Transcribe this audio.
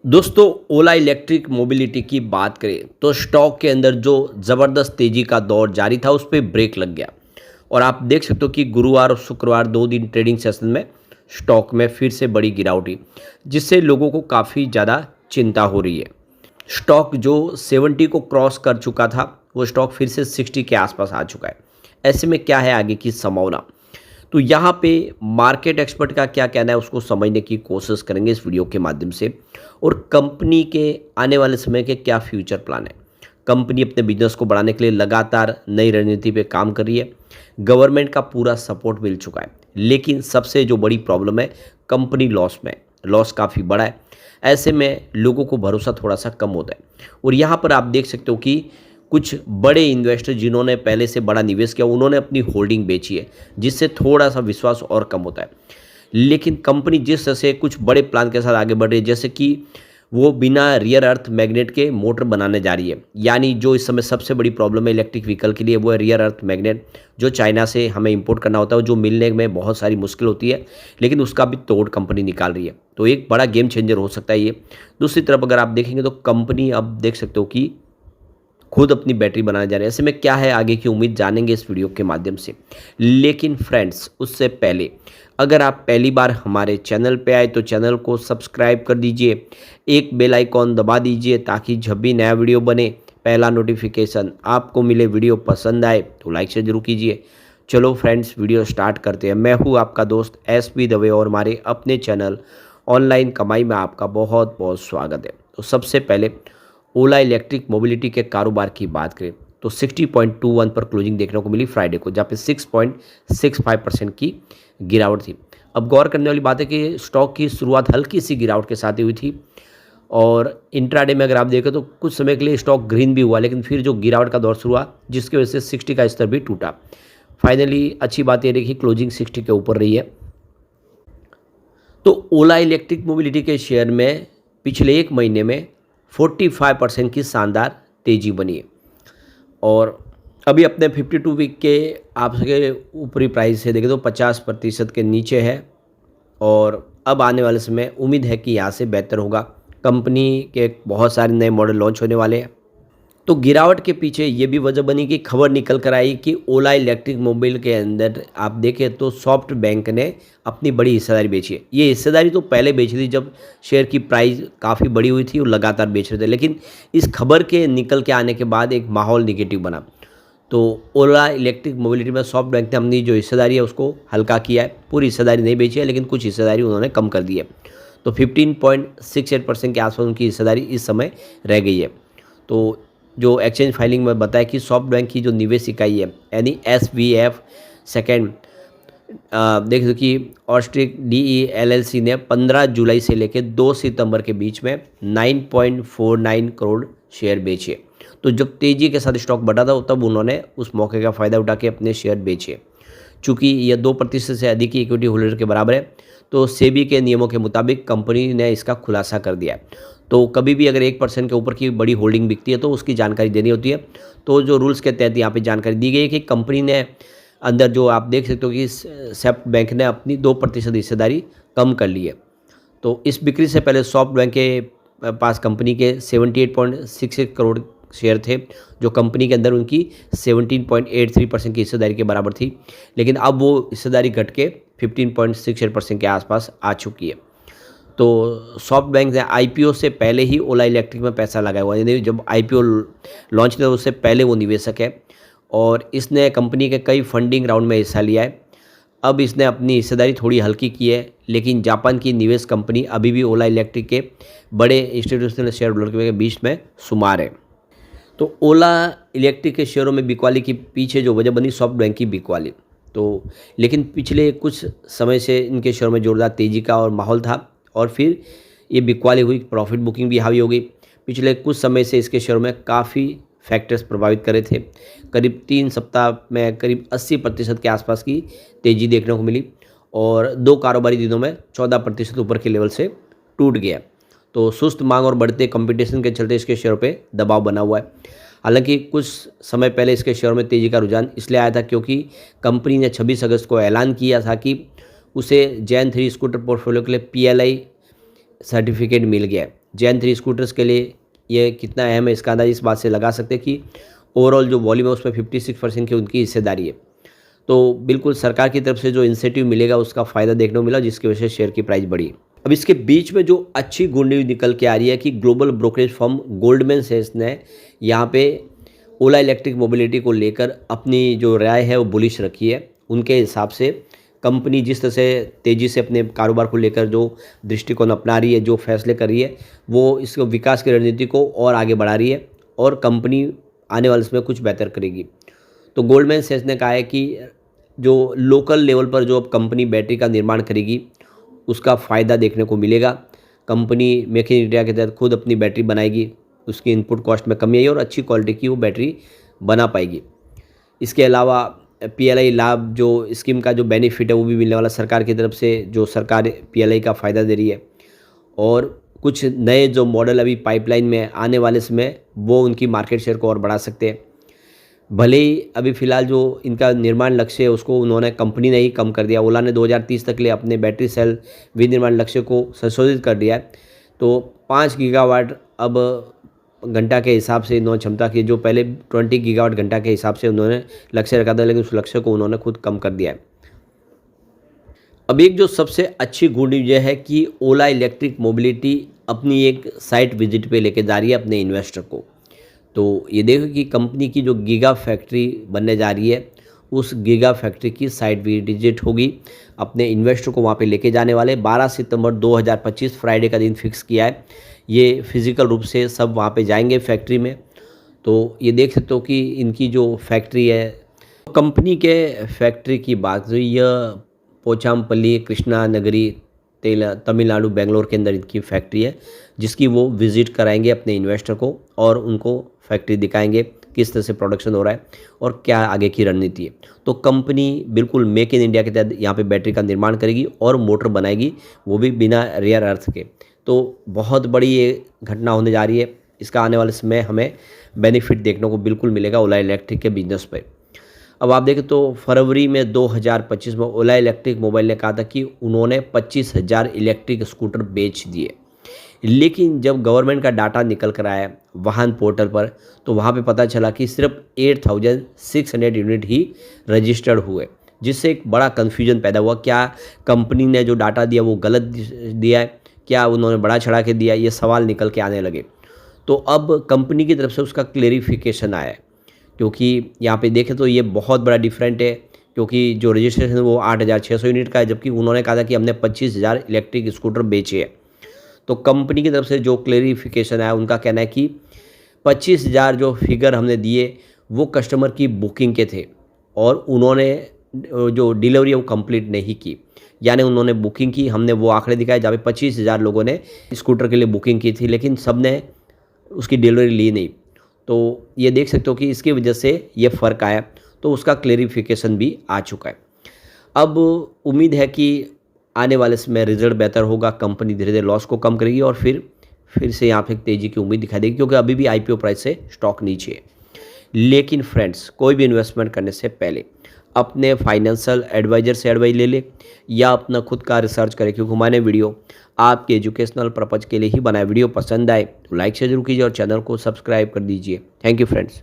दोस्तों, ओला electric mobility की बात करें तो स्टॉक के अंदर जो ज़बरदस्त तेज़ी का दौर जारी था उस पे ब्रेक लग गया। और आप देख सकते हो कि गुरुवार और शुक्रवार 2 दिन ट्रेडिंग सेशन में स्टॉक में फिर से बड़ी गिरावट हुई, जिससे लोगों को काफ़ी ज़्यादा चिंता हो रही है। स्टॉक जो 70 को क्रॉस कर चुका था, वो स्टॉक फिर से 60 के आसपास आ चुका है। ऐसे में क्या है आगे की संभावना? तो यहाँ पे मार्केट एक्सपर्ट का क्या कहना है उसको समझने की कोशिश करेंगे इस वीडियो के माध्यम से। और कंपनी के आने वाले समय के क्या फ्यूचर प्लान है। कंपनी अपने बिजनेस को बढ़ाने के लिए लगातार नई रणनीति पे काम कर रही है। गवर्नमेंट का पूरा सपोर्ट मिल चुका है, लेकिन सबसे जो बड़ी प्रॉब्लम है, कंपनी लॉस में, लॉस काफ़ी बड़ा है। ऐसे में लोगों को भरोसा थोड़ा सा कम होता है। और यहाँ पर आप देख सकते हो कि कुछ बड़े इन्वेस्टर जिन्होंने पहले से बड़ा निवेश किया, उन्होंने अपनी होल्डिंग बेची है, जिससे थोड़ा सा विश्वास और कम होता है। लेकिन कंपनी जिस तरह से कुछ बड़े प्लान के साथ आगे बढ़ रही है, जैसे कि वो बिना रियर अर्थ मैग्नेट के मोटर बनाने जा रही है। यानी जो इस समय सबसे बड़ी प्रॉब्लम है इलेक्ट्रिक व्हीकल के लिए, वो है रियर अर्थ मैग्नेट, जो चाइना से हमें इंपोर्ट करना होता है, जो मिलने में बहुत सारी मुश्किल होती है, लेकिन उसका भी तोड़ कंपनी निकाल रही है। तो एक बड़ा गेम चेंजर हो सकता है ये। दूसरी तरफ अगर आप देखेंगे तो कंपनी अब देख सकते हो कि खुद अपनी बैटरी बनाने जा रहे हैं। ऐसे में क्या है आगे की उम्मीद, जानेंगे इस वीडियो के माध्यम से। लेकिन फ्रेंड्स, उससे पहले अगर आप पहली बार हमारे चैनल पे आए तो चैनल को सब्सक्राइब कर दीजिए, एक बेल आइकॉन दबा दीजिए, ताकि जब भी नया वीडियो बने पहला नोटिफिकेशन आपको मिले। वीडियो पसंद आए तो लाइक से जरूर कीजिए। चलो फ्रेंड्स, वीडियो स्टार्ट करते हैं। मैं हूँ आपका दोस्त एसपी दवे और हमारे अपने चैनल ऑनलाइन कमाई में आपका बहुत बहुत स्वागत है। तो सबसे पहले ओला इलेक्ट्रिक मोबिलिटी के कारोबार की बात करें तो 60.21 पर क्लोजिंग देखने को मिली फ्राइडे को, जहाँ पे 6.65% की गिरावट थी। अब गौर करने वाली बात है कि स्टॉक की शुरुआत हल्की सी गिरावट के साथ ही हुई थी, और इंट्राडे में अगर आप देखें तो कुछ समय के लिए स्टॉक ग्रीन भी हुआ, लेकिन फिर जो गिरावट का दौर शुरू हुआ, जिसकी वजह से 60 का स्तर भी टूटा। फाइनली अच्छी बात यह रही कि क्लोजिंग 60 के ऊपर रही है। तो ओला इलेक्ट्रिक मोबिलिटी के शेयर में पिछले एक महीने में 45% की शानदार तेज़ी बनी है, और अभी अपने 52 वीक के आपके ऊपरी प्राइस से देखें तो 50% के नीचे है। और अब आने वाले समय उम्मीद है कि यहाँ से बेहतर होगा। कंपनी के बहुत सारे नए मॉडल लॉन्च होने वाले हैं। तो गिरावट के पीछे ये भी वजह बनी कि खबर निकल कर आई कि ओला इलेक्ट्रिक मोबाइल के अंदर आप देखें तो सॉफ्ट बैंक ने अपनी बड़ी हिस्सेदारी बेची है। ये हिस्सेदारी तो पहले बेची थी जब शेयर की प्राइस काफ़ी बड़ी हुई थी और लगातार बेच रहे थे, लेकिन इस खबर के निकल के आने के बाद एक माहौल निगेटिव बना। तो ओला इलेक्ट्रिक मोबिलिटी में सॉफ्ट बैंक ने अपनी जो हिस्सेदारी है उसको हल्का किया है। पूरी हिस्सेदारी नहीं बेची है, लेकिन कुछ हिस्सेदारी उन्होंने कम कर दी है। तो 15.68% के आसपास उनकी हिस्सेदारी इस समय रह गई है। तो जो एक्सचेंज फाइलिंग में बताया कि सॉफ्ट बैंक की जो निवेश इकाई है, यानी SVF सेकेंड, देख दो कि ऑस्ट्रिक DE LLC ने 15 जुलाई से लेकर 2 सितंबर के बीच में 9.49 करोड़ शेयर बेचे। तो जब तेज़ी के साथ स्टॉक बढ़ा था तब उन्होंने उस मौके का फ़ायदा उठा के अपने शेयर बेचे। चूँकि यह 2% से अधिक की इक्विटी होल्डर के बराबर है, तो सेबी के नियमों के मुताबिक कंपनी ने इसका खुलासा कर दिया है। तो कभी भी अगर 1% के ऊपर की बड़ी होल्डिंग बिकती है तो उसकी जानकारी देनी होती है। तो जो रूल्स के तहत यहाँ पे जानकारी दी गई है कि कंपनी ने अंदर जो आप देख सकते हो कि सॉफ्ट बैंक ने अपनी 2% हिस्सेदारी कम कर ली है। तो इस बिक्री से पहले सॉफ्ट बैंक के पास कंपनी के 78.66 करोड़ शेयर थे, जो कंपनी के अंदर उनकी 17.83% की हिस्सेदारी के बराबर थी। लेकिन अब वो हिस्सेदारी घट के 15.68% के आसपास आ चुकी है। तो सॉफ्ट बैंक ने IPO से पहले ही ओला इलेक्ट्रिक में पैसा लगाया हुआ है, यानी जब IPO लॉन्च किया उससे पहले वो निवेशक है, और इसने कंपनी के कई फंडिंग राउंड में हिस्सा लिया है। अब इसने अपनी हिस्सेदारी थोड़ी हल्की की है, लेकिन जापान की निवेश कंपनी अभी भी ओला इलेक्ट्रिक के बड़े इंस्टीट्यूशनल शेयर होल्डर के बीच में शुमार है। तो ओला इलेक्ट्रिक के शेयरों में बिकवाली के पीछे जो वजह बनी, सॉफ्ट बैंक की बिकवाली। तो लेकिन पिछले कुछ समय से इनके शेयरों में जोरदार तेज़ी का और माहौल था, और फिर ये बिकवाली हुई, प्रॉफिट बुकिंग भी हावी हो गई। पिछले कुछ समय से इसके शेयरों में काफ़ी फैक्टर्स प्रभावित करे थे। करीब 3 सप्ताह में करीब 80% के आसपास की तेज़ी देखने को मिली, और 2 कारोबारी दिनों में 14% ऊपर के लेवल से टूट गया। तो सुस्त मांग और बढ़ते कंपटीशन के चलते इसके शेयरों पे दबाव बना हुआ है। हालांकि कुछ समय पहले इसके शेयरों में तेज़ी का रुझान इसलिए आया था क्योंकि कंपनी ने 26 अगस्त को ऐलान किया था कि उसे जैन 3 स्कूटर पोर्टफोलियो के लिए PLI सर्टिफिकेट मिल गया है। जैन 3 स्कूटर्स के लिए ये कितना अहम है इसका अंदाज़ा इस बात से लगा सकते हैं कि ओवरऑल जो वॉल्यूम है उसमें 56% की उनकी हिस्सेदारी है। तो बिल्कुल सरकार की तरफ से जो इंसेंटिव मिलेगा उसका फ़ायदा देखने को मिला, जिसकी वजह से शेयर की प्राइस बढ़ी। अब इसके बीच में जो अच्छी गुड न्यूज़ निकल के आ रही है कि ग्लोबल ब्रोकरेज फर्म गोल्डमैन सैक्स ने यहाँ पे ओला इलेक्ट्रिक मोबिलिटी को लेकर अपनी जो राय है वो बुलिश रखी है। उनके हिसाब से कंपनी जिस तरह से तेज़ी से अपने कारोबार को लेकर जो दृष्टिकोण अपना रही है, जो फैसले कर रही है, वो इसको विकास की रणनीति को और आगे बढ़ा रही है और कंपनी आने वाले समय कुछ बेहतर करेगी। तो गोल्डमैन सैक्स ने कहा है कि जो लोकल लेवल पर जो अब कंपनी बैटरी का निर्माण करेगी उसका फ़ायदा देखने को मिलेगा। कंपनी मेक इन इंडिया के तहत खुद अपनी बैटरी बनाएगी, उसकी इनपुट कॉस्ट में कमी आई और अच्छी क्वालिटी की वो बैटरी बना पाएगी। इसके अलावा पीएलआई लाभ जो स्कीम का जो बेनिफिट है वो भी मिलने वाला सरकार की तरफ से, जो सरकार पीएलआई का फ़ायदा दे रही है। और कुछ नए जो मॉडल अभी पाइपलाइन में आने वाले समय वो उनकी मार्केट शेयर को और बढ़ा सकते हैं। भले ही अभी फ़िलहाल जो इनका निर्माण लक्ष्य है उसको उन्होंने कंपनी ने ही कम कर दिया। ओला ने 2030 तक के लिए अपने बैटरी सेल विनिर्माण लक्ष्य को संशोधित कर दिया है। तो 5 गीगावाट अब घंटा के हिसाब से इन्होंने क्षमता की, जो पहले 20 गीगावाट घंटा के हिसाब से उन्होंने लक्ष्य रखा था, लेकिन उस लक्ष्य को उन्होंने खुद कम कर दिया है। अब एक जो सबसे अच्छी गुड न्यूज़ है कि ओला इलेक्ट्रिक मोबिलिटी अपनी एक साइट विजिट पे लेके जा रही है अपने इन्वेस्टर को। तो ये देखो कि कंपनी की जो गीगा फैक्ट्री बनने जा रही है उस गीगा फैक्ट्री की साइट विजिट होगी। अपने इन्वेस्टर को वहाँ पे लेके जाने वाले 12 सितंबर 2025 फ्राइडे का दिन फिक्स किया है। ये फिज़िकल रूप से सब वहाँ पे जाएंगे फैक्ट्री में। तो ये देख सकते हो कि इनकी जो फैक्ट्री है, कंपनी के फैक्ट्री की बात हुई, यह पोचामपल्ली कृष्णा नगरी तमिलनाडु बेंगलोर के अंदर इनकी फैक्ट्री है, जिसकी वो विज़िट कराएंगे अपने इन्वेस्टर को और उनको फैक्ट्री दिखाएंगे किस तरह से प्रोडक्शन हो रहा है और क्या आगे की रणनीति है। तो कंपनी बिल्कुल मेक इन इंडिया के तहत यहाँ पे बैटरी का निर्माण करेगी और मोटर बनाएगी, वो भी बिना रेयर अर्थ के। तो बहुत बड़ी ये घटना होने जा रही है। इसका आने वाले समय हमें बेनिफिट देखने को बिल्कुल मिलेगा ओला इलेक्ट्रिक के बिजनेस पे। अब आप देखें तो फरवरी में 2025 में ओला इलेक्ट्रिक मोबाइल ने कहा था कि उन्होंने 25,000 इलेक्ट्रिक स्कूटर बेच दिए, लेकिन जब गवर्नमेंट का डाटा निकल कर आया वाहन पोर्टल पर तो वहाँ पे पता चला कि सिर्फ 8,600 यूनिट ही रजिस्टर्ड हुए, जिससे एक बड़ा कन्फ्यूजन पैदा हुआ। क्या कंपनी ने जो डाटा दिया वो गलत दिया है, क्या उन्होंने बड़ा चढ़ा के दिया, ये सवाल निकल के आने लगे। तो अब कंपनी की तरफ से उसका क्लेरिफिकेशन आया है, क्योंकि यहाँ पे देखें तो ये बहुत बड़ा डिफरेंट है, क्योंकि जो रजिस्ट्रेशन है वो 8,600 यूनिट का है, जबकि उन्होंने कहा था कि हमने 25,000 इलेक्ट्रिक स्कूटर बेचे हैं। तो कंपनी की तरफ से जो क्लेरिफिकेशन आया, उनका कहना है कि 25,000 जो फिगर हमने दिए वो कस्टमर की बुकिंग के थे और उन्होंने जो डिलीवरी है वो कंप्लीट नहीं की। यानी उन्होंने बुकिंग की, हमने वो आंकड़े दिखाए जहाँ पे 25,000 लोगों ने स्कूटर के लिए बुकिंग की थी, लेकिन सब ने उसकी डिलीवरी ली नहीं। तो ये देख सकते हो कि इसकी वजह से ये फ़र्क आया, तो उसका क्लेरिफिकेशन भी आ चुका है। अब उम्मीद है कि आने वाले समय रिजल्ट बेहतर होगा, कंपनी धीरे धीरे लॉस को कम करेगी और फिर से यहाँ पे तेज़ी की उम्मीद दिखाई देगी, क्योंकि अभी भी आईपीओ प्राइस से स्टॉक नीचे है। लेकिन फ्रेंड्स, कोई भी इन्वेस्टमेंट करने से पहले अपने फाइनेंशियल एडवाइज़र से एडवाइस ले ले या अपना खुद का रिसर्च करें, क्योंकि मैंने वीडियो आपके एजुकेशनल पर्पज़ के लिए ही बनाया। वीडियो पसंद आए तो लाइक से जरूर कीजिए और चैनल को सब्सक्राइब कर दीजिए। Thank you friends.